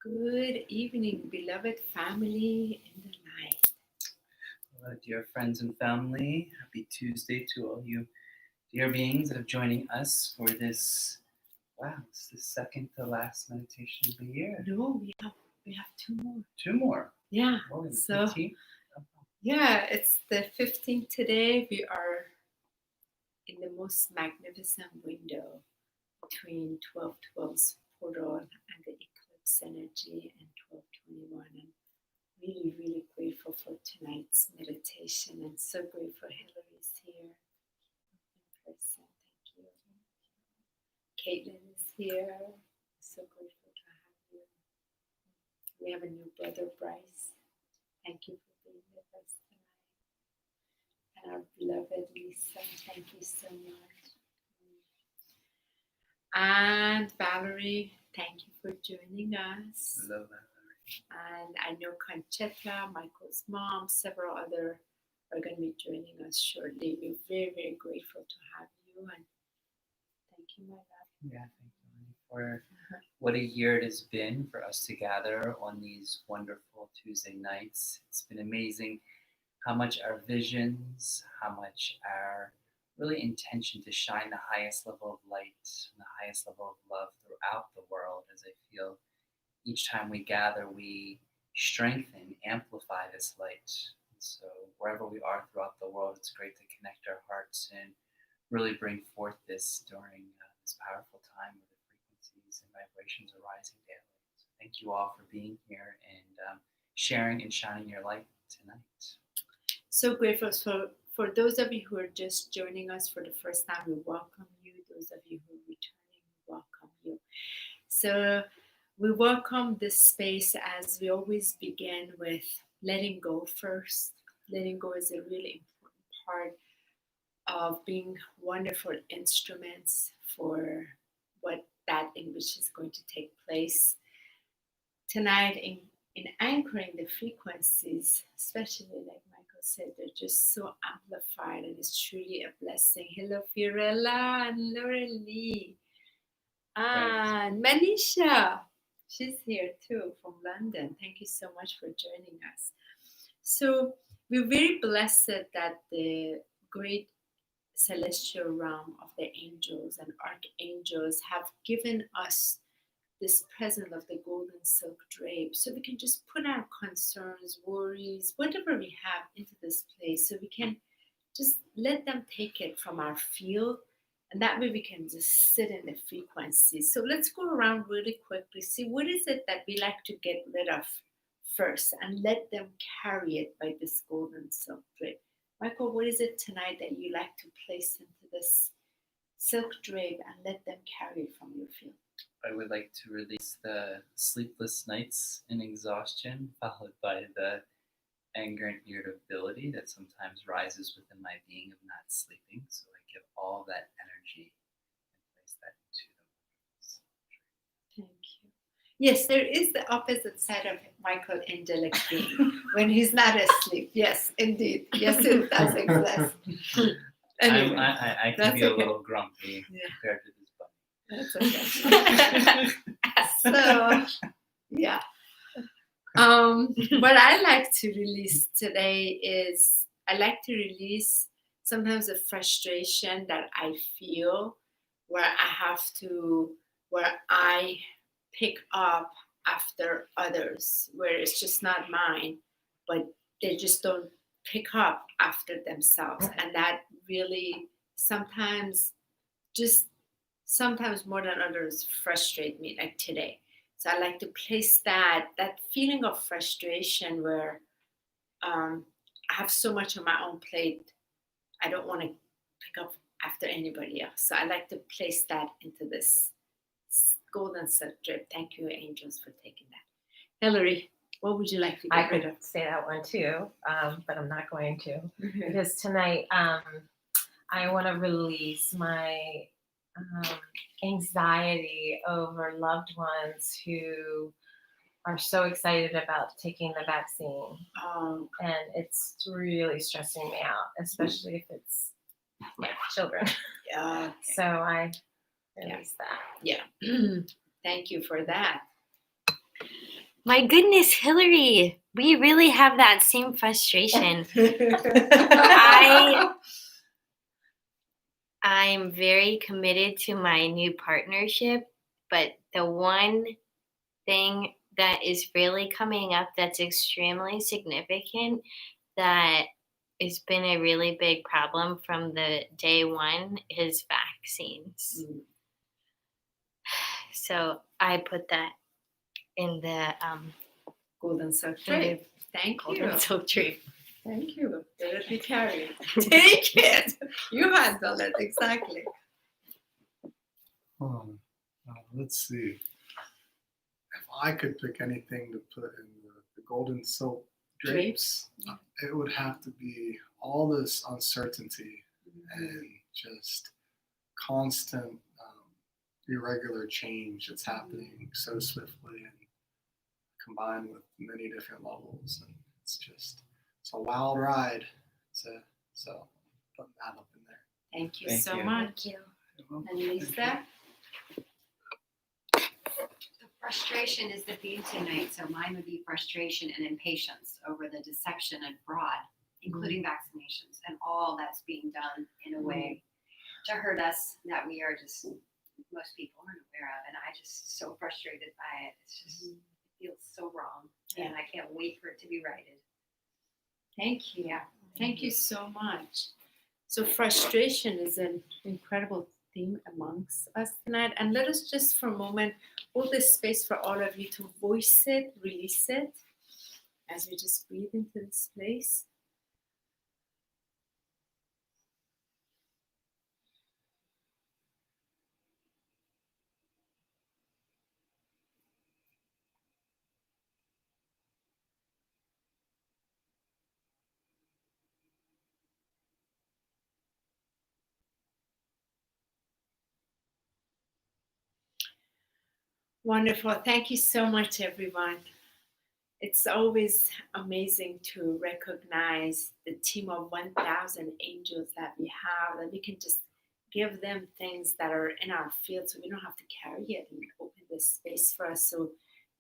Good evening, beloved family in the night. Hello, dear friends and family. Happy Tuesday to all you dear beings that are joining us for this. Wow, it's the second to last meditation of the year. No, we have two more. Two more. Yeah. Oh, the So 15th? yeah, it's the 15th today. We are in the most magnificent window between 12:12's portal and the eclipse energy and 12:21. And really, really grateful for tonight's meditation and so grateful Hillary's here in person. Thank you. Caitlin is here. So grateful to have you. We have a new brother, Bryce. Thank you for being with us tonight. And our beloved Lisa, thank you so much. And Valerie, thank you for joining us. Hello, Valerie. And I know Conchetta, Michael's mom, several other are going to be joining us shortly. We're very, very grateful to have you. And thank you, my love. Yeah, thank you for what a year it has been for us to gather on these wonderful Tuesday nights. It's been amazing how much our visions, how much our really intention to shine the highest level of light and the highest level of love throughout the world, as I feel each time we gather, we strengthen, amplify this light. And so wherever we are throughout the world, it's great to connect our hearts and really bring forth this during this powerful time where the frequencies and vibrations are rising daily. So thank you all for being here and sharing and shining your light tonight. So grateful for those of you who are just joining us for the first time. We welcome you. Those of you who are returning, we welcome you. So we welcome this space as we always begin with letting go first. Letting go is a really important part of being wonderful instruments for what that in which is going to take place. Tonight, in anchoring the frequencies, especially like Michael said, they're just so amplified and it's truly a blessing. Hello, Fiorella and Laura Lee. And Manisha. She's here too from London. Thank you so much for joining us. So we're very blessed that the great celestial realm of the angels and archangels have given us this present of the golden silk drape, so we can just put our concerns, worries, whatever we have into this place, so we can just let them take it from our field. And that way we can just sit in the frequency. So let's go around really quickly, see what is it that we like to get rid of first and let them carry it by this golden silk drape. Michael, what is it tonight that you like to place into this silk drape and let them carry it from your field? I would like to release the sleepless nights and exhaustion, followed by the anger and irritability that sometimes rises within my being of not sleeping. So I give all that energy and place that into the Thank you. Yes, there is the opposite side of Michael Angelic being when he's not asleep. Yes, indeed. Yes, it does exist. Anyway, I can be a little grumpy compared to this bunny. That's okay. So, yeah. What I like to release today is I like to release sometimes the frustration that I feel where I pick up after others, where it's just not mine, but they just don't pick up after themselves. And that really sometimes more than others frustrate me, like today. So I like to place that feeling of frustration where I have so much on my own plate, I don't want to pick up after anybody else. So I like to place that into this golden silk drip. Thank you, angels, for taking that. Hillary, what would you like to get rid of? I could say that one too, but I'm not going to. Because tonight I want to release my anxiety over loved ones who are so excited about taking the vaccine. And it's really stressing me out, especially if it's children. Yeah. Okay. So I release that. Yeah. Thank you for that. My goodness, Hillary, we really have that same frustration. I'm very committed to my new partnership, but the one thing that is really coming up that's extremely significant, that has been a really big problem from the day one, is vaccines. So I put that in the Golden Silk Trade. Thank you. Golden Silk Trade. Thank you. Let it be carried. Take it. You handle it. Exactly. Let's see. If I could pick anything to put in the golden silk drapes, it would have to be all this uncertainty and just constant irregular change that's happening so swiftly and combined with many different levels. And it's a wild ride. So putting that up in there. Thank you so much. Thank you. And Lisa? Frustration is the theme tonight, so mine would be frustration and impatience over the deception and fraud, including vaccinations and all that's being done in a way to hurt us that we are just, most people aren't aware of, and I just so frustrated by it. It's just, it feels so wrong, and I can't wait for it to be righted. Thank you. Thank you so much. So frustration is an incredible theme amongst us tonight. And let us just for a moment hold this space for all of you to voice it, release it, as we just breathe into this place. Wonderful. Thank you so much, everyone. It's always amazing to recognize the team of 1,000 angels that we have, that we can just give them things that are in our field so we don't have to carry it, and open this space for us so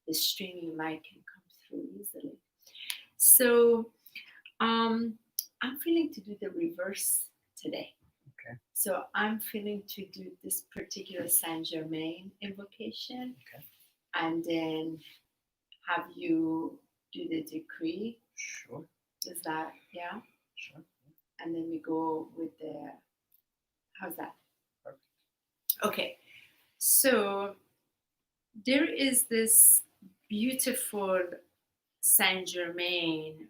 the streaming light can come through easily. So I'm feeling to do the reverse today. Okay. So I'm feeling to do this particular Saint Germain invocation. Okay. And then have you do the decree. Sure. Is that, yeah? Sure. And then we go with the, how's that? Perfect. Okay. So there is this beautiful Saint Germain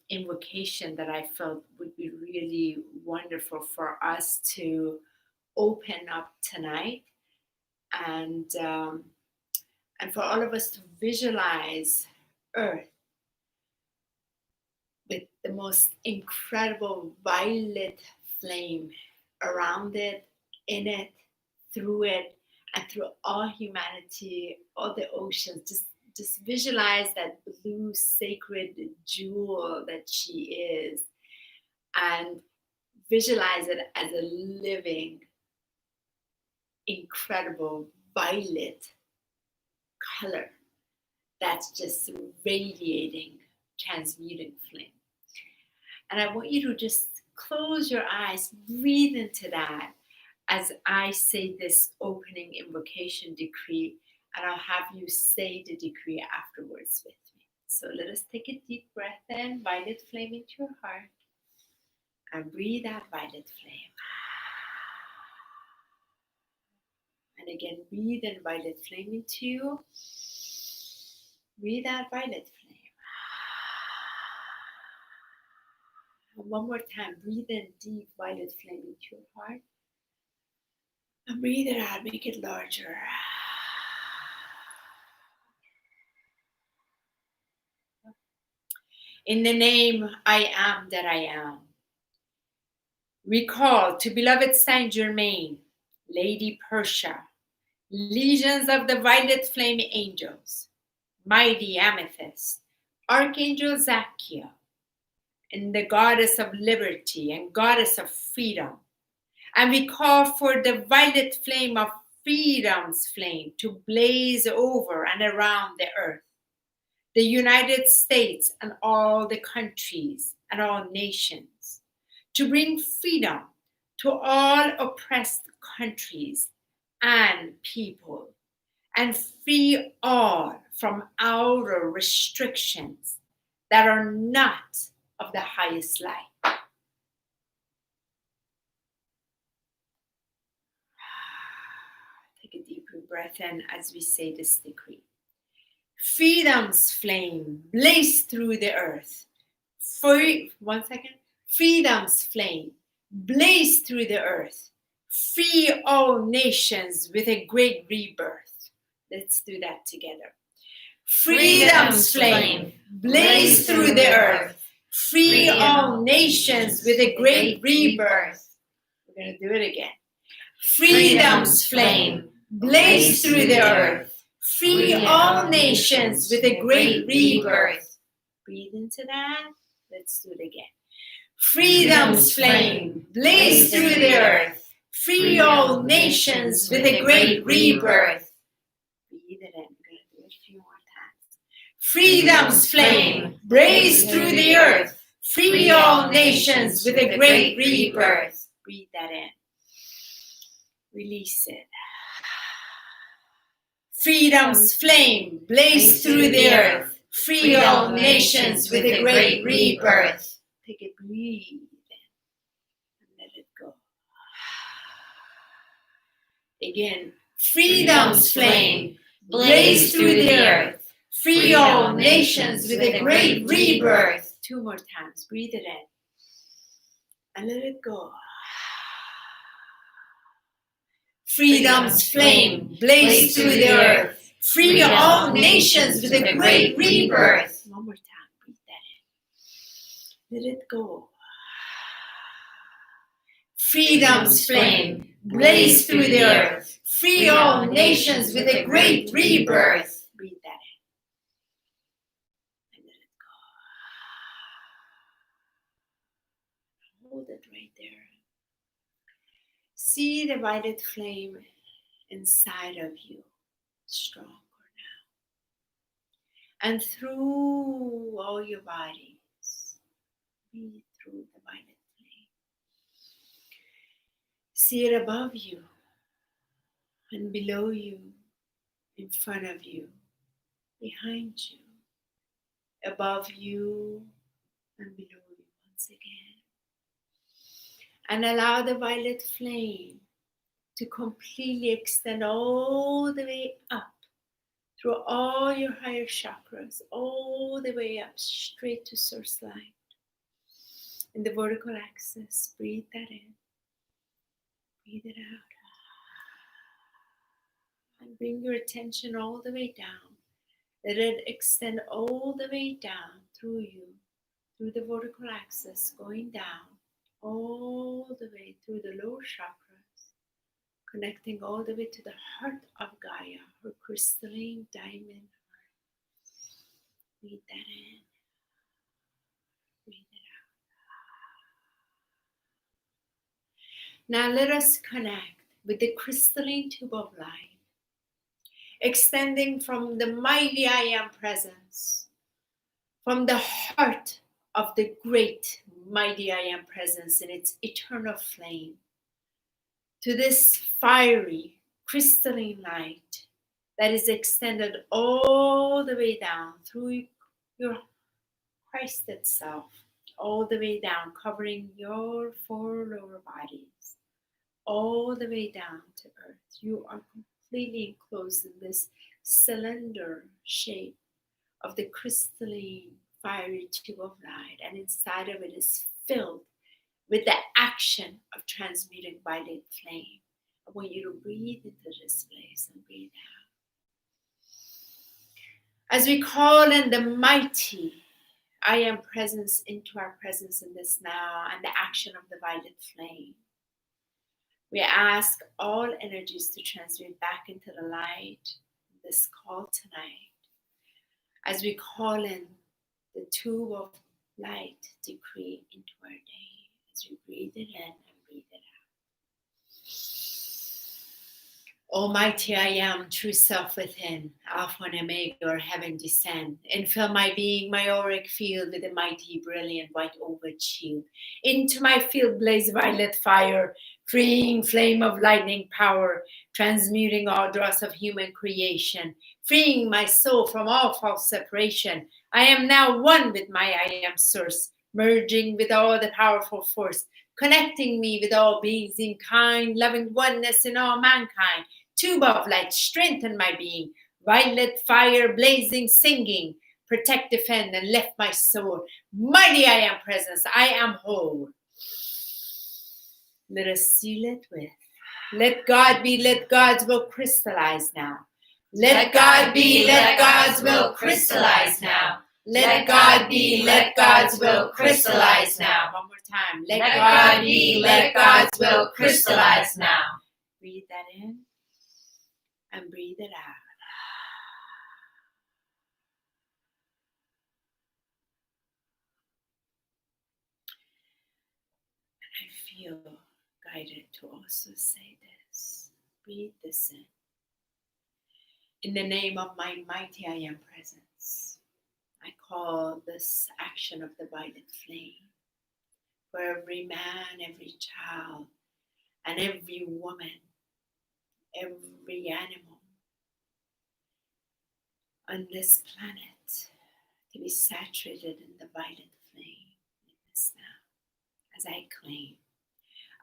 invocation that I felt would be really wonderful for us to open up tonight, and for all of us to visualize Earth with the most incredible violet flame around it, in it, through it, and through all humanity, all the oceans. Just visualize that blue sacred jewel that she is, and visualize it as a living, incredible violet color that's just radiating, transmuting flame. And I want you to just close your eyes, breathe into that as I say this opening invocation decree, and I'll have you say the decree afterwards with me. So let us take a deep breath in, violet flame into your heart, and breathe out violet flame. And again, breathe in violet flame into you. Breathe out violet flame. And one more time, breathe in deep violet flame into your heart. And breathe it out, make it larger. In the name I am that I am. Recall to beloved Saint Germain, Lady Persia, legions of the violet flame angels, mighty amethyst, Archangel Zakia, and the goddess of liberty and goddess of freedom. And we call for the violet flame of freedom's flame to blaze over and around the earth, the United States and all the countries and all nations, to bring freedom to all oppressed countries and people, and free all from outer restrictions that are not of the highest light. Take a deeper breath in as we say this decree. Freedom's flame blaze through the earth. Freedom's flame blaze through the earth. Free all nations with a great rebirth. Let's do that together. Freedom's flame blaze through the earth. Free all nations with a great rebirth. We're going to do it again. Freedom's flame blaze through the earth. Free all nations with a great rebirth. Breathe into that. Let's do it again. Freedom's flame blaze through the earth. Free all nations with a great rebirth. Breathe it in. We're going to do it a few more times. Freedom's flame blaze through the earth. Free all nations with a great rebirth. Breathe that in. Release it. Freedom's flame blaze through the earth. Free all nations with a great rebirth. Take a breathe and let it go. Again, freedom's flame blaze through the earth. Free all nations with a great rebirth. 2 more times. Breathe it in and let it go. Freedom's flame blaze through the earth. Free all nations with a great rebirth. 1 more time. Breathe that in. Let it go. Freedom's flame blaze through the earth. Free all nations with a great rebirth. Breathe that in. And let it go. Hold it right there. See the violet flame inside of you, stronger now. And through all your bodies, breathe through the violet flame. See it above you and below you, in front of you, behind you, above you and below you once again. And allow the violet flame to completely extend all the way up through all your higher chakras, all the way up straight to source light. In the vertical axis, breathe that in. Breathe it out. And bring your attention all the way down. Let it extend all the way down through you, through the vertical axis, going down. All the way through the lower chakras, connecting all the way to the heart of Gaia, her crystalline diamond heart. Breathe that in. Breathe it out. Now let us connect with the crystalline tube of light, extending from the mighty I Am presence, from the heart of the great mighty I Am presence in its eternal flame, to this fiery crystalline light that is extended all the way down through your Christ itself, all the way down, covering your 4 lower bodies, all the way down to earth. You are completely enclosed in this cylinder shape of the crystalline fiery tube of light, and inside of it is filled with the action of transmuting violet flame. I want you to breathe into this place and breathe out. As we call in the mighty I Am presence into our presence in this now and the action of the violet flame, we ask all energies to transmute back into the light in this call tonight. As we call in the tube of light decree into our day, as we breathe it in and breathe it Almighty I am, true self within, Alpha and Omega, or heaven descend, and fill my being, my auric field, with a mighty, brilliant, white ovate shield. Into my field blaze violet fire, freeing flame of lightning power, transmuting all dross of human creation, freeing my soul from all false separation. I am now one with my I am source, merging with all the powerful force, connecting me with all beings in kind, loving oneness in all mankind. Tube of light, strengthen my being. Violet fire, blazing, singing. Protect, defend, and lift my soul. Mighty I am presence, I am whole. Let us seal it with. Let God be, let God's will crystallize now. Let God be, let God's will crystallize now. Let God be, let God's will crystallize now. One more time. Let God be, let God's will crystallize now. Breathe that in and breathe it out. I feel guided to also say this. Breathe this in. In the name of my mighty I am presence, I call this action of the violet flame for every man, every child, and every woman, every animal on this planet to be saturated in the violet flame in this now, as I claim.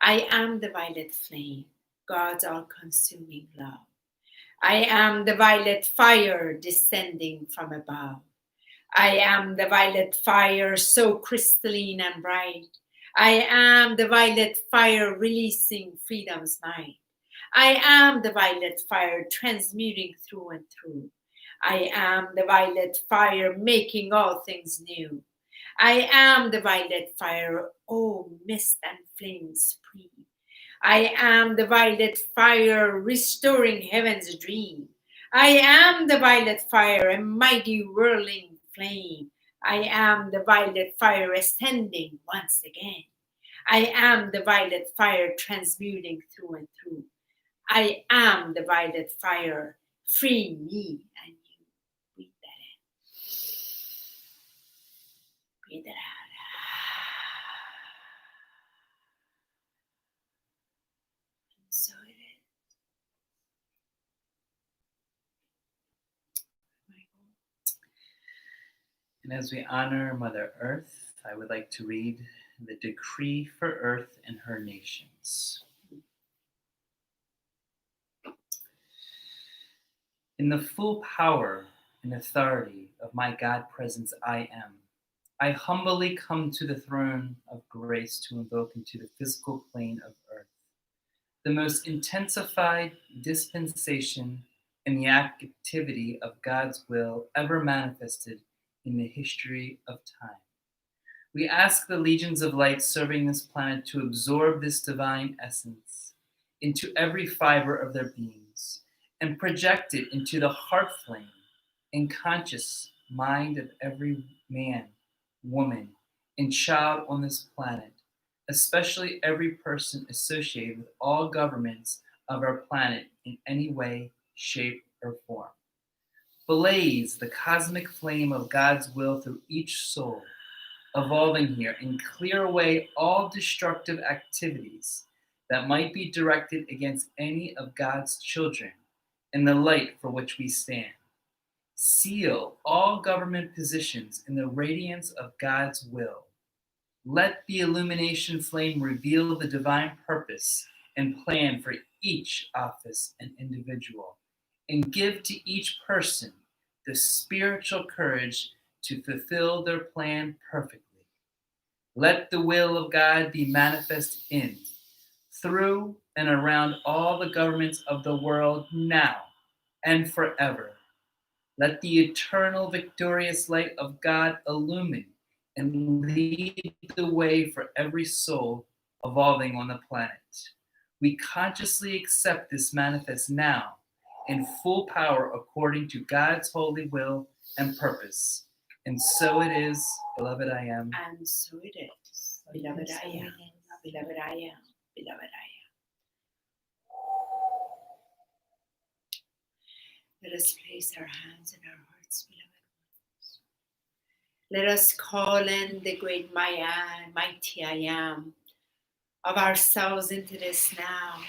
I am the violet flame, God's all-consuming love. I am the violet fire descending from above. I am the violet fire so crystalline and bright. I am the violet fire releasing freedom's might. I am the violet fire transmuting through and through. I am the violet fire making all things new. I am the violet fire, oh mist and flame supreme. I am the violet fire restoring heaven's dream. I am the violet fire, a mighty whirling flame. I am the violet fire ascending once again. I am the violet fire transmuting through and through. I am the violet fire, free me and you. Breathe that in. Breathe it out. And so it is. And as we honor Mother Earth, I would like to read the decree for Earth and her nations. In the full power and authority of my God presence I am, I humbly come to the throne of grace to invoke into the physical plane of Earth the most intensified dispensation in the activity of God's will ever manifested in the history of time. We ask the legions of light serving this planet to absorb this divine essence into every fiber of their beings and project it into the heart flame and conscious mind of every man, woman, and child on this planet, especially every person associated with all governments of our planet in any way, shape, or form. Blaze the cosmic flame of God's will through each soul evolving here and clear away all destructive activities that might be directed against any of God's children in the light for which we stand. Seal all government positions in the radiance of God's will. Let the illumination flame reveal the divine purpose and plan for each office and individual, and give to each person the spiritual courage to fulfill their plan perfectly. Let the will of God be manifest in, through, and around all the governments of the world now and forever. Let the eternal victorious light of God illumine and lead the way for every soul evolving on the planet. We consciously accept this manifest now in full power according to God's holy will and purpose. And so it is, beloved I am. And so it is, beloved I am, beloved I am, beloved I am. us place our hands in our hearts, beloved ones. Let us call in the great Mayan, mighty I am of ourselves into this now,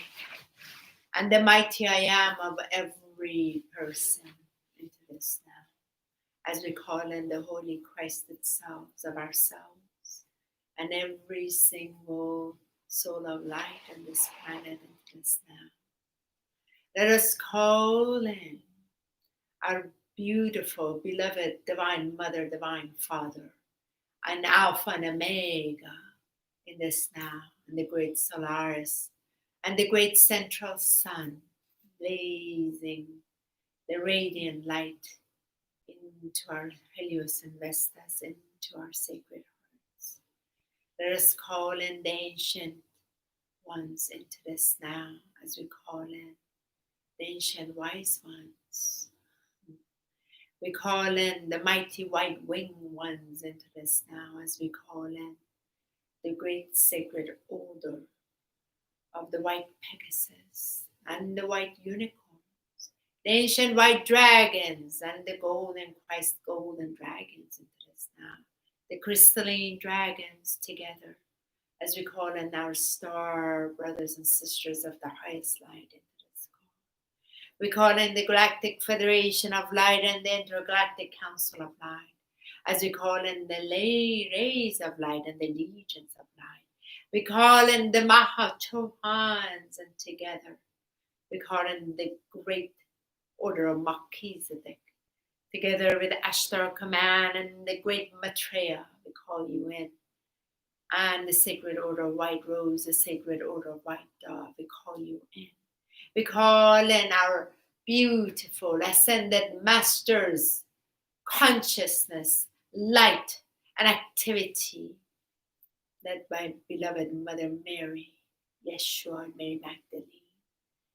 and the mighty I am of every person into this now, as we call in the Holy Christed selves of ourselves and every single soul of light on this planet into this now. Let us call in our beautiful, beloved Divine Mother, Divine Father, and Alpha and Omega in this now, and the great Solaris, and the great central sun, blazing the radiant light into our Helios and Vestas, into our sacred hearts. Let us call in the ancient ones into this now, as we call in the ancient wise ones. We call in the mighty white winged ones into this now, as we call in the great sacred order of the white Pegasus and the white unicorns, the ancient white dragons and the golden Christ golden dragons into this now, the crystalline dragons together, as we call in our star brothers and sisters of the highest light into this call. We call in the Galactic Federation of Light and the Intergalactic Council of Light, as we call in the rays of light and the legions of light. We call in the Mahatohans, and together we call in the great order of Melchizedek, together with the Ashtar Command and the great Maitreya, we call you in, and the sacred order of White Rose, the sacred order of White Dove, we call you in. We call in our beautiful ascended masters, consciousness, light, and activity, led by beloved Mother Mary, Yeshua, and Mary Magdalene.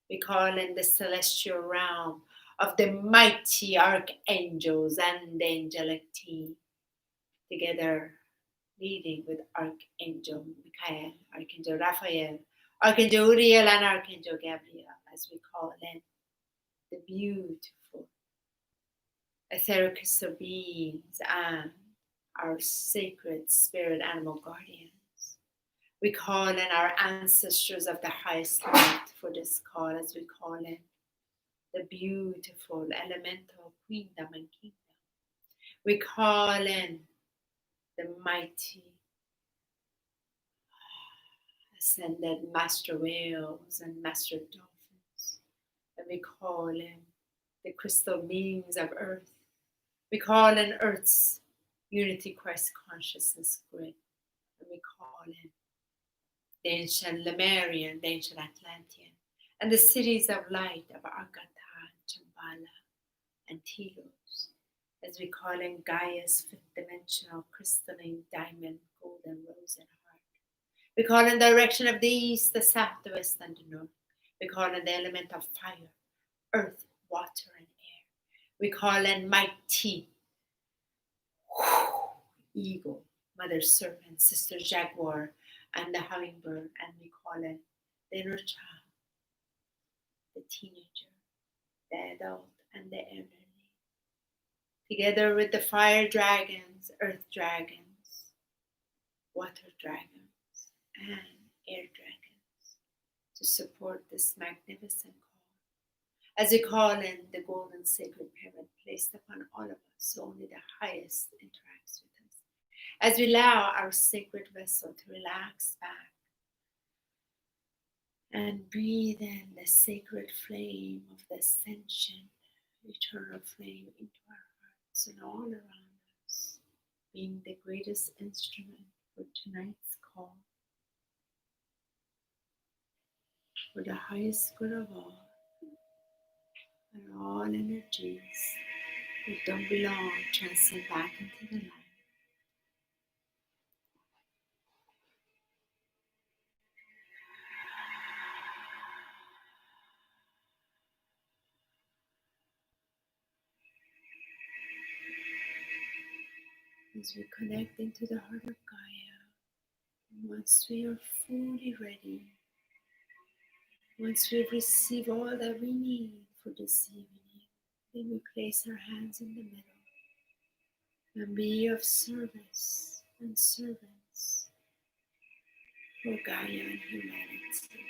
We call in the celestial realm of the mighty archangels and the angelic team, together leading with Archangel Michael, Archangel Raphael, Archangel Uriel, and Archangel Gabriel, as we call in the beautiful etheric crystal beings and our sacred spirit animal guardians. We call in our ancestors of the highest light for this call, as we call in the beautiful elemental queendom and kingdom. We call in the mighty ascended master whales and master dolphins. And we call in the crystal beings of earth. We call in earth's unity Christ consciousness grid. And we call in the ancient Lemurian, the ancient Atlantean, and the cities of light of Agatha, Chambala, and Telos, as we call in Gaia's fifth dimensional crystalline diamond, golden rose and heart. We call in the direction of the east, the south, the west, and the north. We call in the element of fire, earth, water, and air. We call in mighty eagle, mother serpent, sister jaguar, and the hummingbird, and we call it the inner child, the teenager, the adult, and the elderly, together with the fire dragons, earth dragons, water dragons, and air dragons, to support this magnificent call. As we call in the golden sacred pyramid placed upon all of us, so only the highest interacts with us. As we allow our sacred vessel to relax back and breathe in the sacred flame of the ascension, eternal flame into our hearts and all around us, being the greatest instrument for tonight's call, for the highest good of all, and all energies that don't belong transcend back into the light. As we connect into the heart of Gaia, and once we are fully ready, once we receive all that we need for this evening, Then we place our hands in the middle and be of service and servants for Gaia and humanity.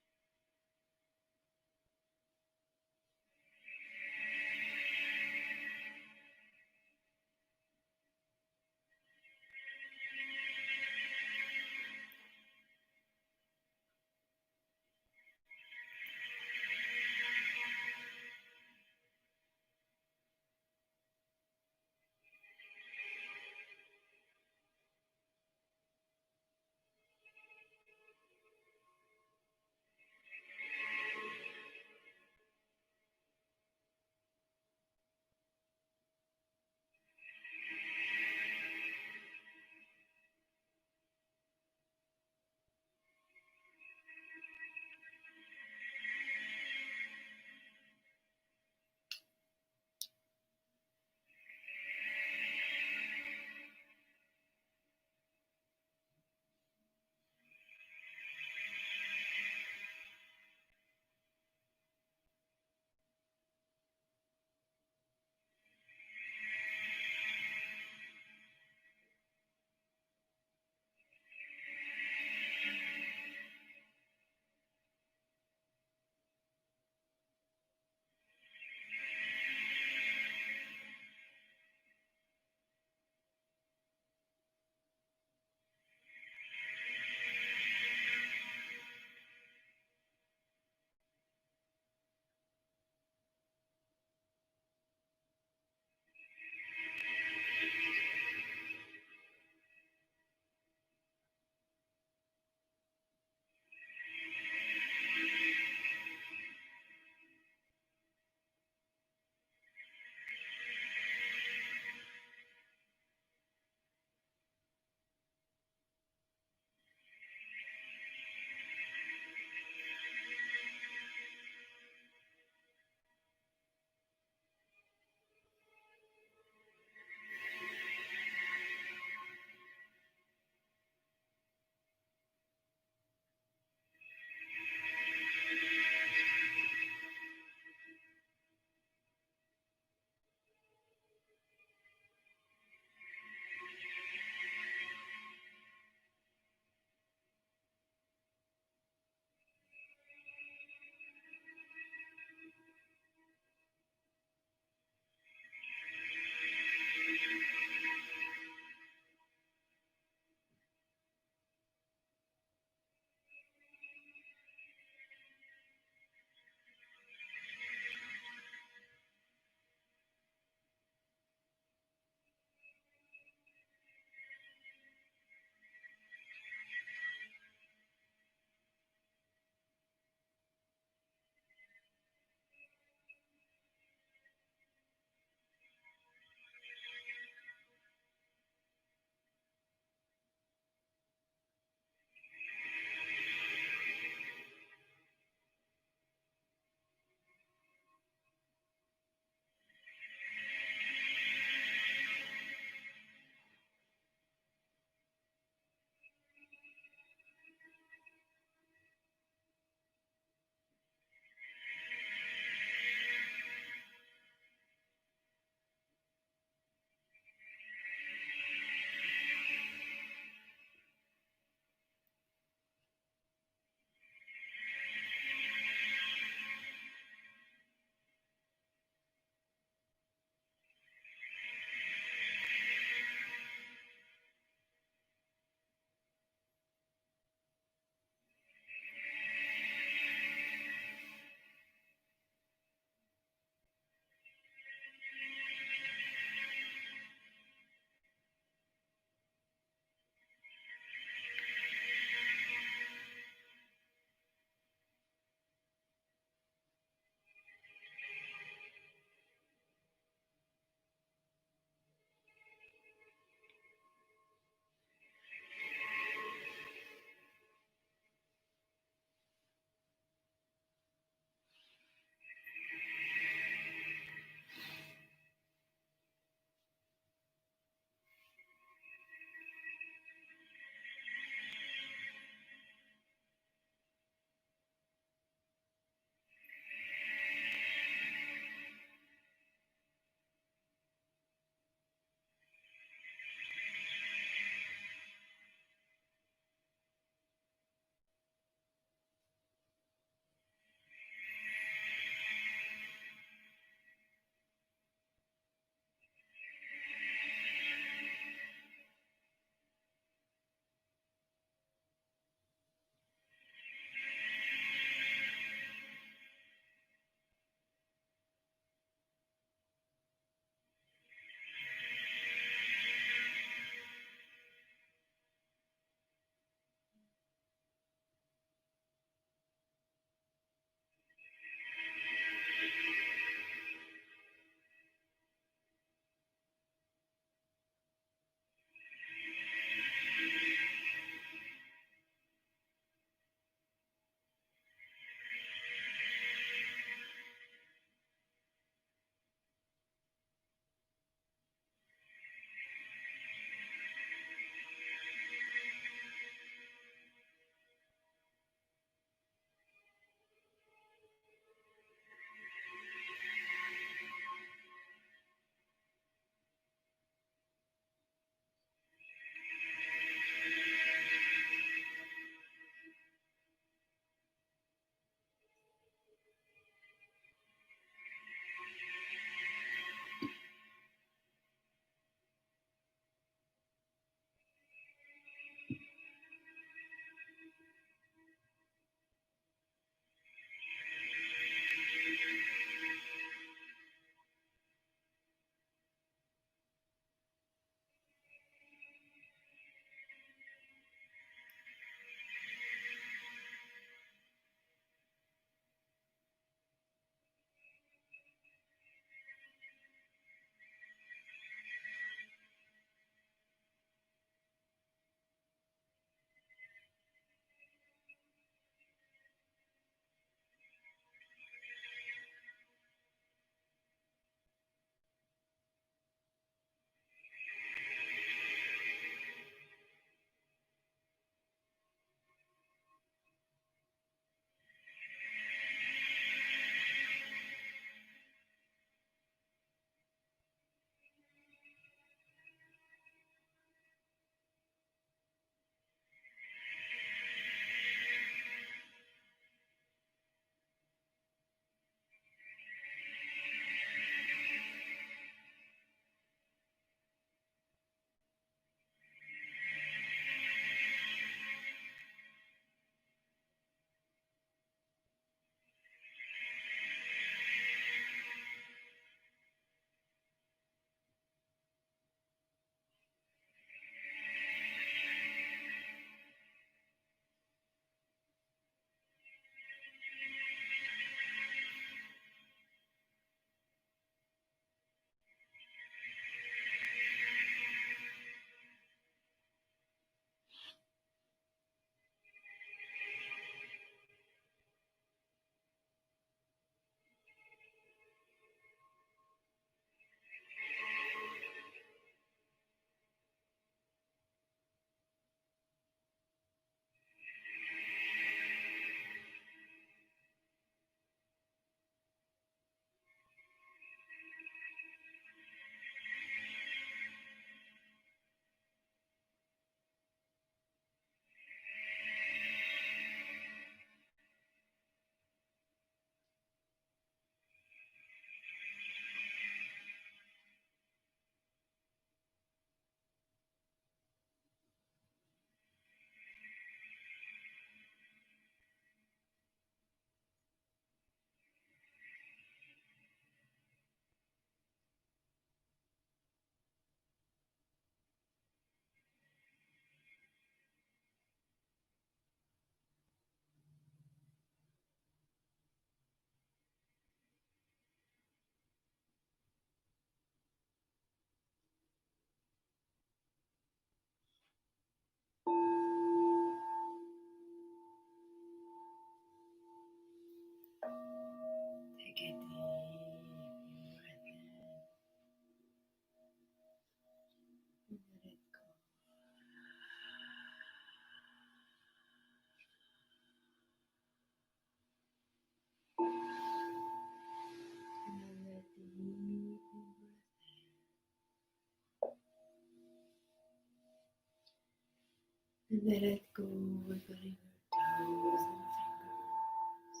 And let it go, wiggling your toes and fingers.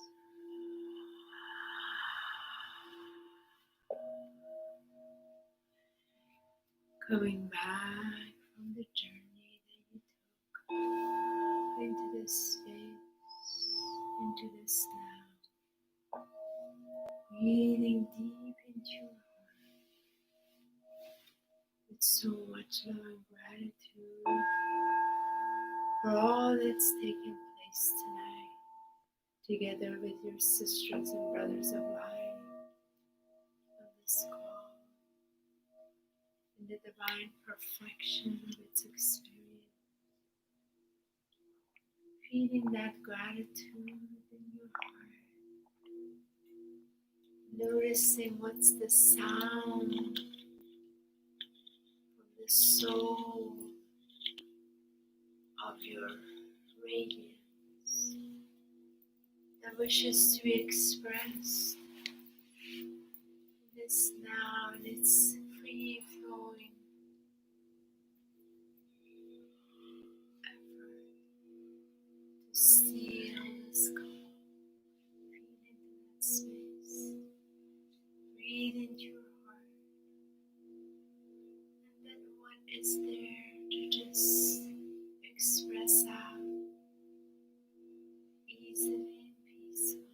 Coming back from the journey that you took into this space, into this now. Breathing deep into your heart with so much love and gratitude for all that's taken place tonight, together with your sisters and brothers of light on this call, in the divine perfection of its experience, feeling that gratitude in your heart, noticing what's the sound from the soul of your radiance that wishes to be expressed in this now, and it's free flowing effort to seal this calm. Breathe into that space, breathe into your heart, and then what is there to just express out easily and peacefully.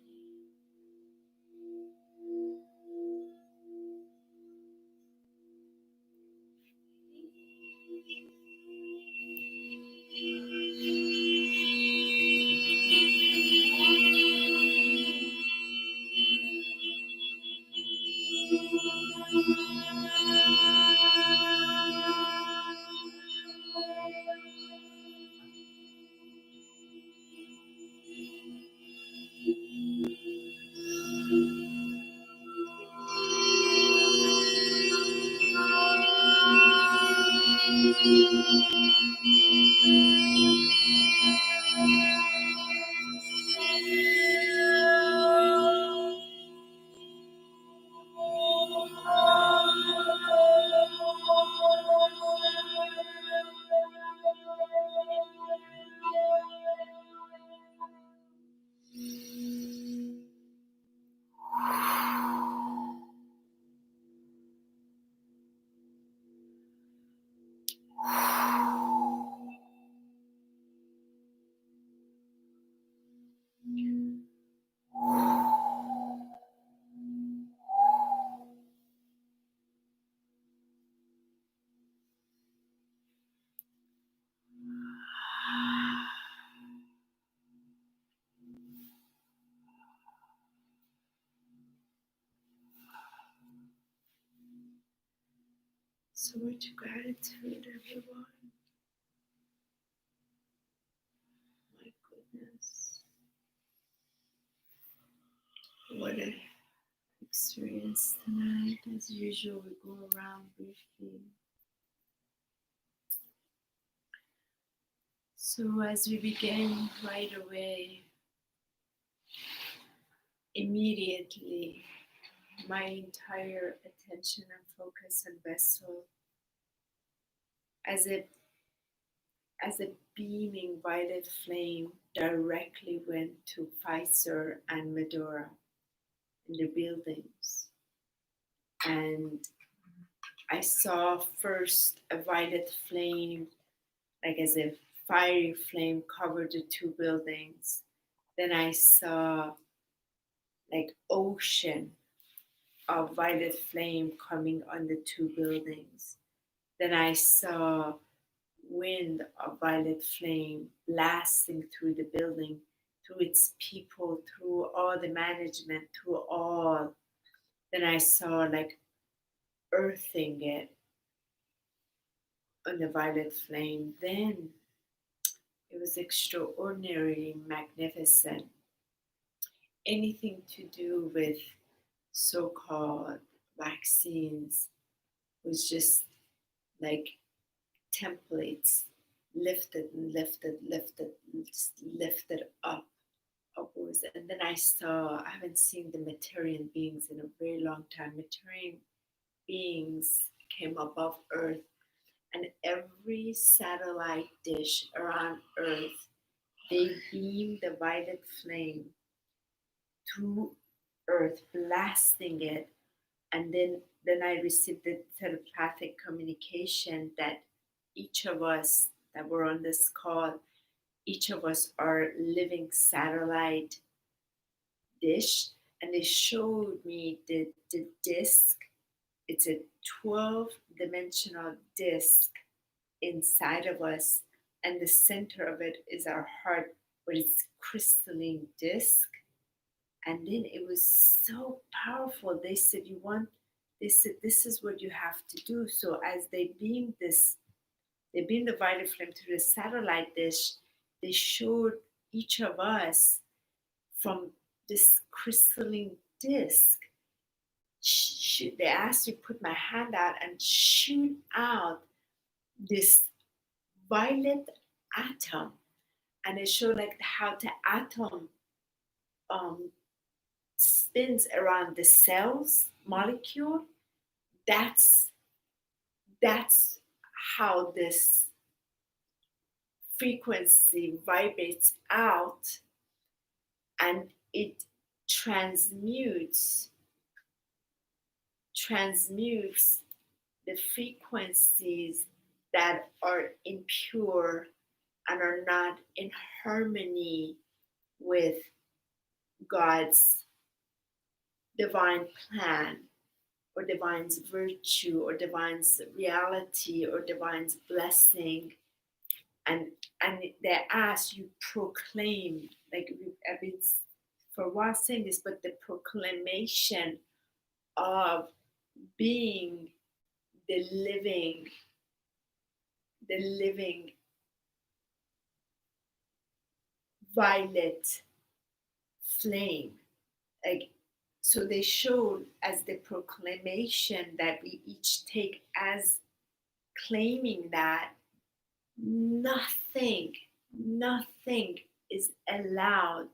So much gratitude, everyone. My goodness. What an experience tonight. As usual, we go around briefly. So as we begin right away, immediately, my entire attention and focus and vessel as a beaming violet flame directly went to Pfizer and Medora in the buildings. And I saw first a violet flame, like as a fiery flame covered the two buildings. Then I saw like ocean of violet flame coming on the two buildings. Then I saw wind of violet flame blasting through the building, through its people, through all the management, through all. Then I saw like earthing it on the violet flame. Then it was extraordinarily magnificent. Anything to do with so-called vaccines was just like templates lifted and lifted up upwards. And then I haven't seen the Materian beings in a very long time. Materian beings came above earth and every satellite dish around Earth, they beam the violet flame through Earth, blasting it. And then I received the telepathic communication that each of us that were on this call, each of us are living satellite dish. And they showed me the disc. It's a 12-dimensional disc inside of us, and the center of it is our heart, but it's crystalline disc. And then it was so powerful. They said, this is what you have to do. So as they beamed the violet flame through the satellite dish, they showed each of us from this crystalline disc. They asked me to put my hand out and shoot out this violet atom. And it showed like how the atom spins around the cell's molecule. That's how this frequency vibrates out, and it transmutes the frequencies that are impure and are not in harmony with God's divine plan or divine's virtue or divine's reality or divine's blessing. And they ask you proclaim, like I've been for a while saying this, but the proclamation of being the living violet flame. Like, so they showed as the proclamation that we each take as claiming that nothing is allowed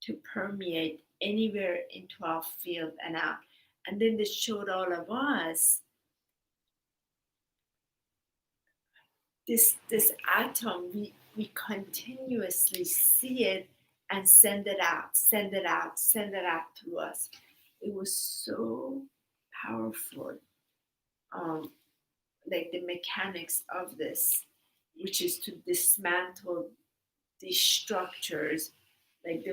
to permeate anywhere into our field and out. And then they showed all of us this atom. We continuously see it and send it out to us. It was so powerful. Like the mechanics of this, which is to dismantle these structures. Like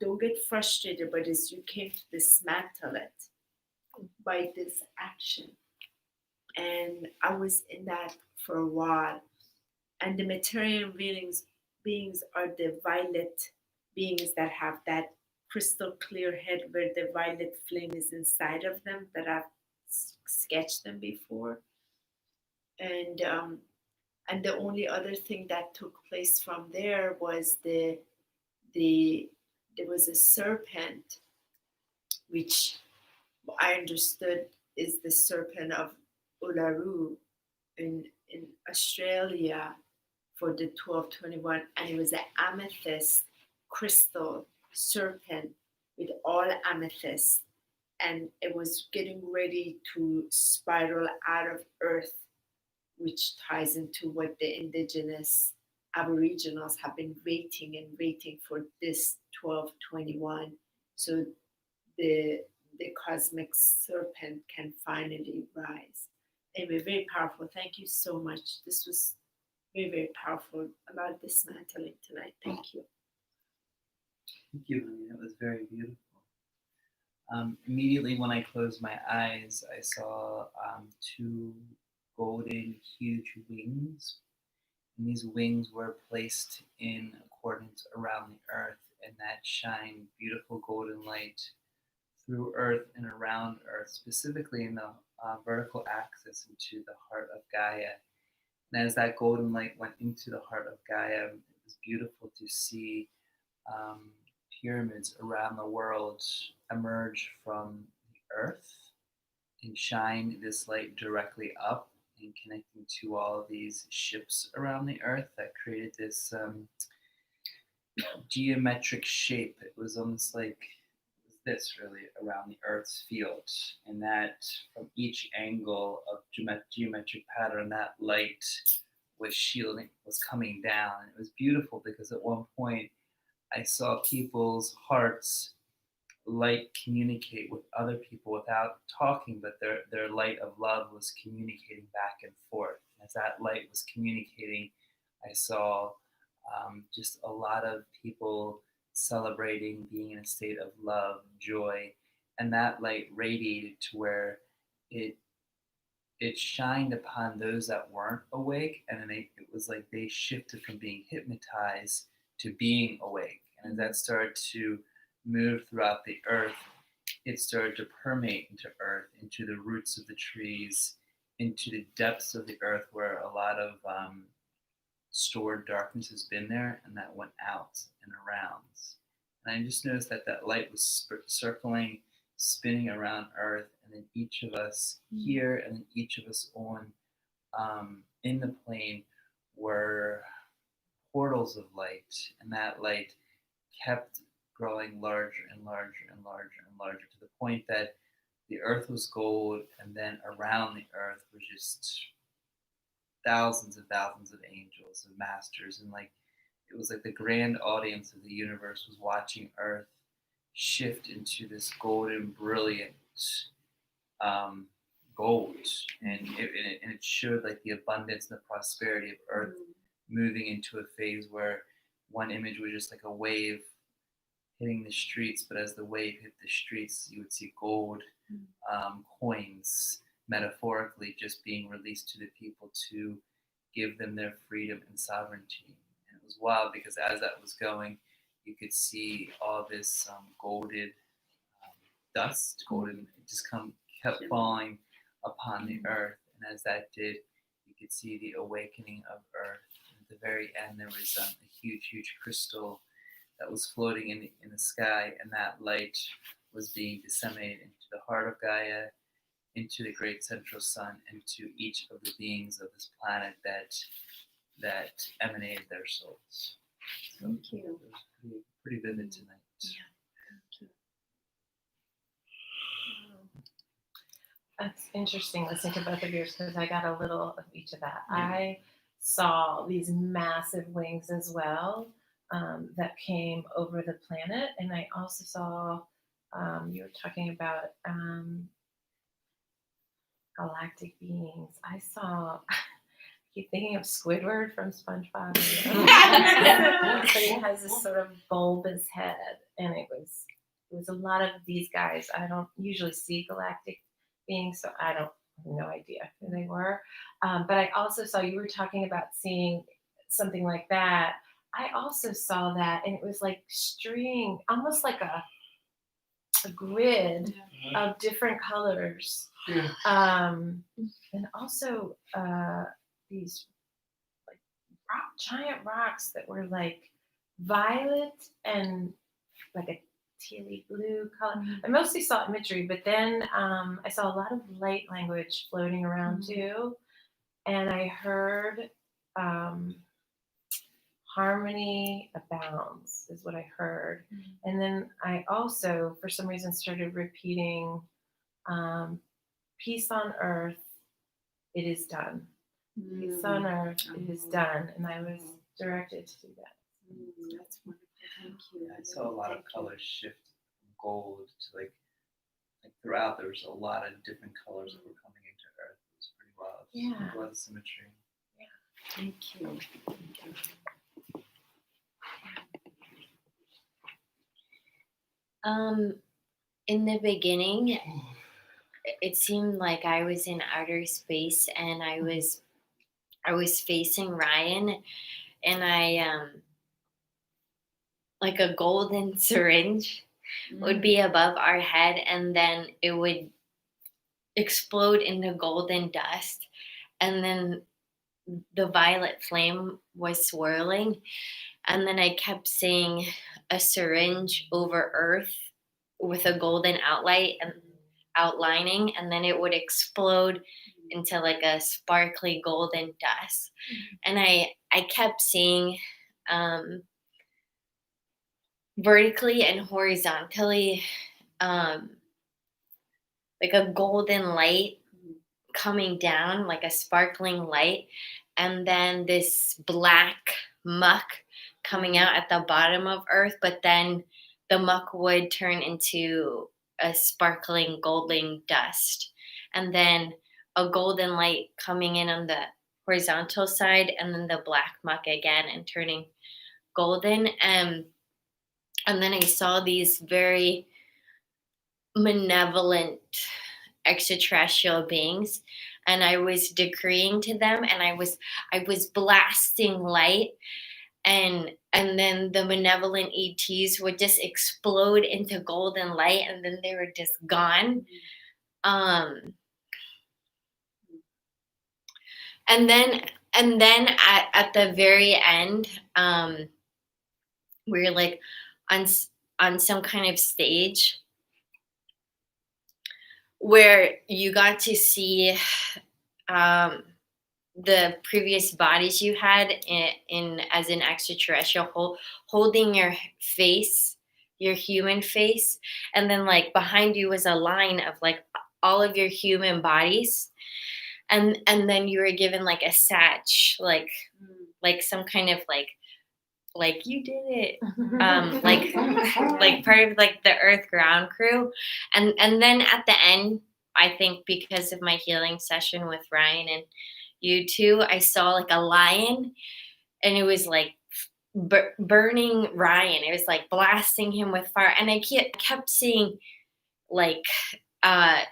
don't get frustrated, but as you came to dismantle it by this action. And I was in that for a while. And the material beings are the violet beings that have that crystal clear head where the violet flame is inside of them, that I've sketched them before. And the only other thing that took place from there was there was a serpent, which I understood is the serpent of Uluru in Australia for the 1221, and it was an amethyst crystal serpent with all amethyst, and it was getting ready to spiral out of Earth, which ties into what the indigenous Aboriginals have been waiting for this 1221. So the cosmic serpent can finally rise. Anyway, very powerful. Thank you so much. This was very, very powerful about dismantling tonight. Thank you. Thank you, honey. That was very beautiful. Immediately when I closed my eyes, I saw two golden, huge wings. And these wings were placed in accordance around the earth, and that shine beautiful golden light through Earth and around Earth, specifically in the vertical axis into the heart of Gaia. And as that golden light went into the heart of Gaia, it was beautiful to see pyramids around the world emerge from the earth and shine this light directly up and connecting to all of these ships around the earth that created this geometric shape. It was almost like this really around the Earth's field, and that from each angle of geometric pattern, that light was shielding, was coming down. And it was beautiful because at one point I saw people's hearts light communicate with other people without talking, but their light of love was communicating back and forth. And as that light was communicating, I saw just a lot of people celebrating, being in a state of love, joy, and that light radiated to where it shined upon those that weren't awake, and then it was like they shifted from being hypnotized to being awake. And as that started to move throughout the earth, it started to permeate into earth, into the roots of the trees, into the depths of the earth where a lot of stored darkness has been there, and that went out and around. And I just noticed that that light was circling, spinning around earth, and then each of us here and then each of us on in the plane were portals of light, and that light kept growing larger and larger and larger and larger to the point that the earth was gold, and then around the earth were just thousands and thousands of angels and masters, and like it was like the grand audience of the universe was watching earth shift into this golden, brilliant gold, and it showed like the abundance and the prosperity of earth moving into a phase where one image was just like a wave hitting the streets, but as the wave hit the streets, you would see gold coins metaphorically just being released to the people to give them their freedom and sovereignty. And it was wild because as that was going, you could see all this golden dust, golden, it just kept falling upon the earth. And as that did, you could see the awakening of earth. And at the very end, there was a huge, huge crystal that was floating in the sky, and that light was being disseminated into the heart of Gaia, into the great central sun, and to each of the beings of this planet that emanated their souls. So Thank you. It was pretty vivid tonight. Yeah, thank you. That's interesting listening to both of yours because I got a little of each of that. I saw these massive wings as well that came over the planet, and I also saw you were talking about galactic beings. I saw. I keep thinking of Squidward from SpongeBob. But he has this sort of bulbous head, and it was a lot of these guys. I don't usually see galactic beings, so I have no idea who they were. But I also saw you were talking about seeing something like that. I also saw that, and it was like string, almost like a grid of different colors. Yeah. And also these like giant rocks that were like violet and like a tealy blue color. I mostly saw imagery, but then I saw a lot of light language floating around too. And I heard harmony abounds is what I heard. And then I also, for some reason, started repeating peace on earth, it is done. Peace on earth, it is done. And I was directed to do that. That's wonderful. Thank you. I saw a lot of colors shift from gold to like throughout there was a lot of different colors that were coming into earth. It was pretty wild. Yeah. A lot of symmetry. Thank you. Thank you. In the beginning, it seemed like I was in outer space, and I was facing Ryan, and I like a golden syringe would be above our head, and then it would explode into golden dust, and then the violet flame was swirling, and then I kept seeing a syringe over earth with a golden outlining, and then it would explode into like a sparkly golden dust. And I kept seeing vertically and horizontally like a golden light coming down, like a sparkling light, and then this black muck coming out at the bottom of Earth, but then the muck would turn into a sparkling golden dust, and then a golden light coming in on the horizontal side, and then the black muck again and turning golden. And then I saw these very malevolent extraterrestrial beings, and I was decreeing to them, and I was blasting light, and then the malevolent ETs would just explode into golden light, and then they were just gone. And then at the very end, we were like on some kind of stage where you got to see the previous bodies you had in as an extraterrestrial, holding your face, your human face, and then like behind you was a line of like all of your human bodies, and then you were given like a satch, like some kind of like you did it, like part of like the Earth ground crew, and then at the end, I think because of my healing session with Ryan and you too, I saw like a lion, and it was like burning Ryan. It was like blasting him with fire, and I kept seeing like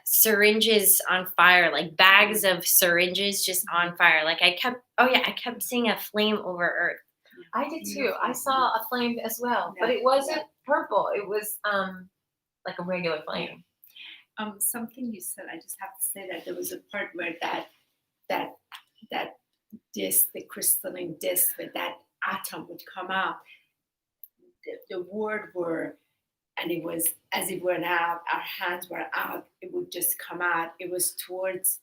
syringes on fire, like bags of syringes just on fire. Like I kept seeing a flame over Earth. I did too. I saw a flame as well, but it wasn't purple. It was like a regular flame. Something you said, I just have to say that there was a part where that disc, the crystalline disc with that atom would come out. The word were, and it was as it went out, our hands were out, it would just come out. It was towards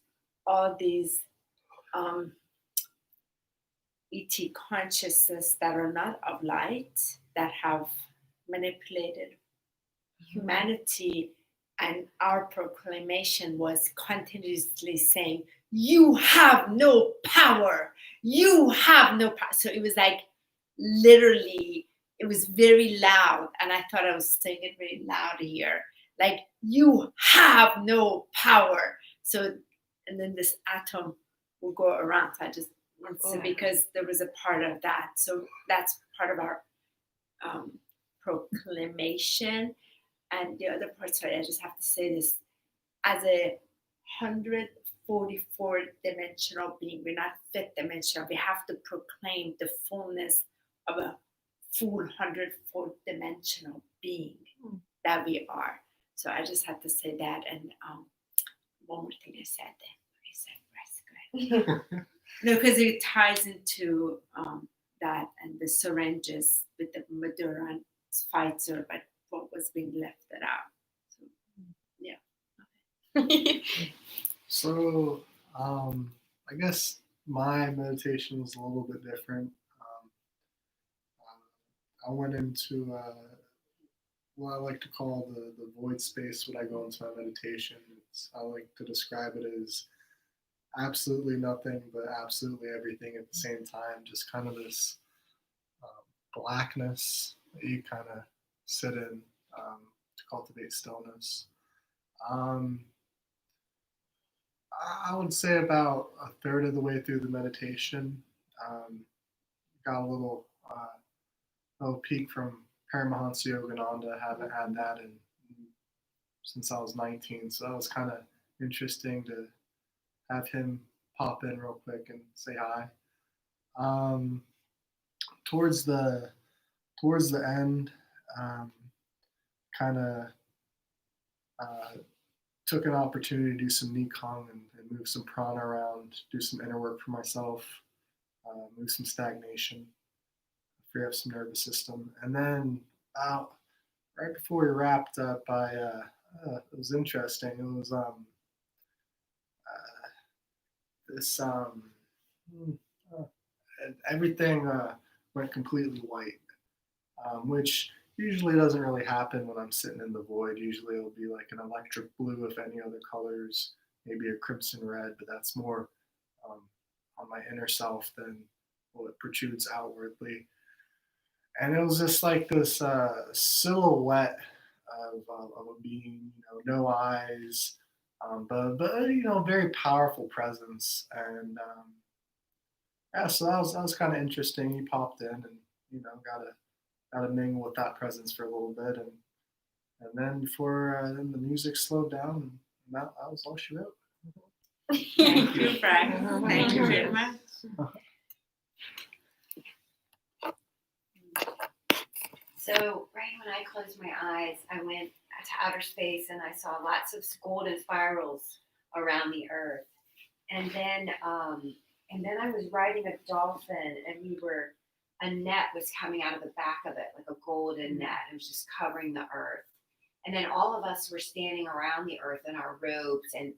all these ET consciousness that are not of light, that have manipulated humanity, and our proclamation was continuously saying, you have no power, you have no power. So it was like literally, it was very loud, and I thought I was saying it very loud here, like you have no power. So, and then this atom will go around. So I just because there was a part of that. So that's part of our proclamation. And the other part, sorry, I just have to say this, as a 144 dimensional being, we're not fifth dimensional, we have to proclaim the fullness of a full 104 dimensional being that we are. So I just have to say that. And one more thing I said then. Go ahead. No, because it ties into that and the syringes with the Madura and Pfizer, but what was being left out. So, yeah. So, I guess my meditation was a little bit different. I went into what I like to call the void space when I go into my meditation. I like to describe it as absolutely nothing but absolutely everything at the same time. Just kind of this blackness that you kind of sit in to cultivate stillness. I would say about a third of the way through the meditation, got a little peak from Paramahansa Yogananda. I haven't had that since I was 19, so that was kind of interesting to have him pop in real quick and say hi. Towards the end, kind of took an opportunity to do some Nikong and move some prana around, do some inner work for myself, move some stagnation, free up some nervous system. And then right before we wrapped up, it was interesting. It was everything went completely white, which usually doesn't really happen when I'm sitting in the void. Usually it'll be like an electric blue, if any other colors, maybe a crimson red, but that's more on my inner self than what protrudes outwardly. And it was just like this silhouette of a being, no eyes, but very powerful presence. And yeah, so that was kind of interesting. He popped in and got to mingle with that presence for a little bit, and then before then the music slowed down, and that was all she wrote. Thank you, Frank. Thank you very much. So right when I closed my eyes, I went to outer space and I saw lots of golden spirals around the earth. And then I was riding a dolphin, and a net was coming out of the back of it, like a golden net. It was just covering the earth. And then all of us were standing around the earth in our robes, and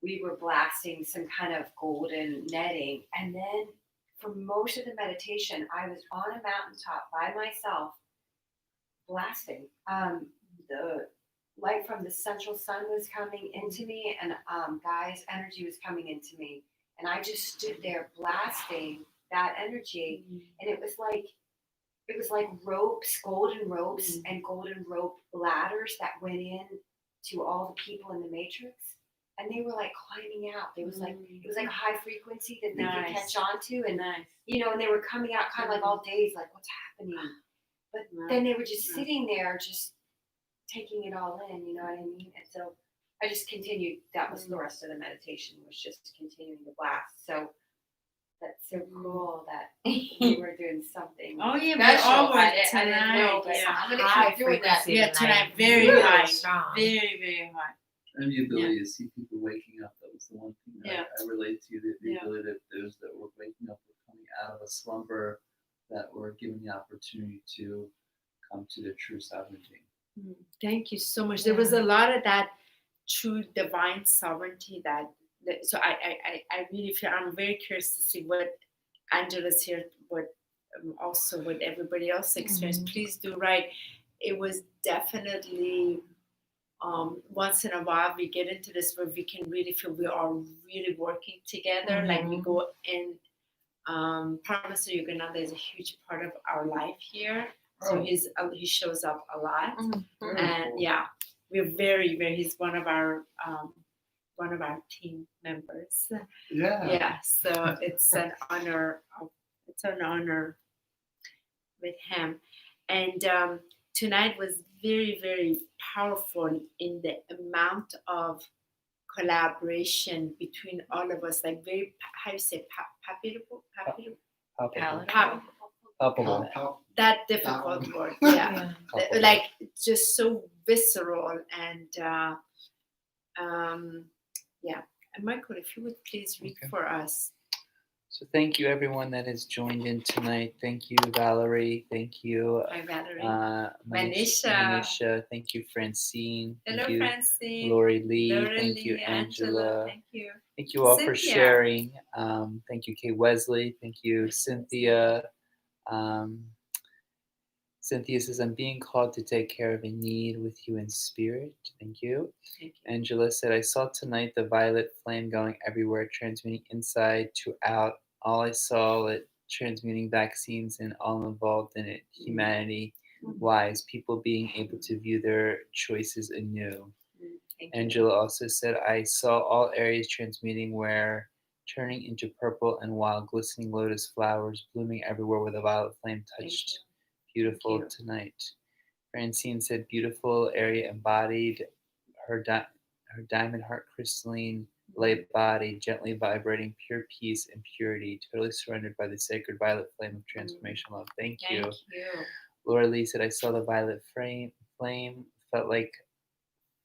we were blasting some kind of golden netting. And then for most of the meditation, I was on a mountaintop by myself, blasting. The light from the central sun was coming into me, and Gaia's energy was coming into me. And I just stood there blasting that energy. And it was like ropes, golden ropes, and golden rope ladders that went in to all the people in the matrix. And they were like climbing out. It was like a high frequency that they could catch on to. And and they were coming out kind of like all days, like, what's happening? But then they were just sitting there, just taking it all in, you know what I mean? And so I just continued. That was the rest of the meditation, was just continuing to blast. So that's so cool that we were doing something. Oh yeah, special. I didn't know, but I'm going to keep doing that. Yeah, tonight, very really high, strong. very, very high. And the ability to see people waking up, that was the one thing that I relate to, the Yeah. ability that those that were waking up were coming out of a slumber, that were given the opportunity to come to their true sovereignty. Thank you so much. There was a lot of that true divine sovereignty so I really feel, I'm very curious to see what Angela's here, what everybody else experienced. Please do write. It was definitely once in a while we get into this where we can really feel we are really working together. Like we go in Parmesan Yogananda is a huge part of our life here. So he shows up a lot. And we're very, very, he's one of our team members. Yeah. So it's an honor. It's an honor with him. And tonight was very, very powerful in the amount of collaboration between all of us. Like very, how you say, palpable. That difficult word. Yeah. Like just so visceral and. And Michael, if you would please read for us. So thank you everyone that has joined in tonight. Thank you, Valerie. Thank you, Hi, Valerie. Manisha. Thank you, Francine. Hello, Thank you, Francine. Lori Lee. Thank you, Angela. Thank you. Thank you all Cynthia. for sharing. Thank you, Kay Wesley. Thank you, Cynthia. Cynthia says, I'm being called to take care of a need with you in spirit. Thank you. Thank you. Angela said, I saw tonight the violet flame going everywhere, transmitting inside to out. All I saw it transmitting vaccines and all involved in it. Humanity wise, people being able to view their choices anew. Angela also said, I saw all areas transmitting where turning into purple and wild glistening lotus flowers blooming everywhere with a violet flame touched. Beautiful tonight. Francine said, beautiful area embodied her diamond heart crystalline light body, gently vibrating pure peace and purity, totally surrendered by the sacred violet flame of transformation love. Thank you. Laura Lee said, I saw the violet flame,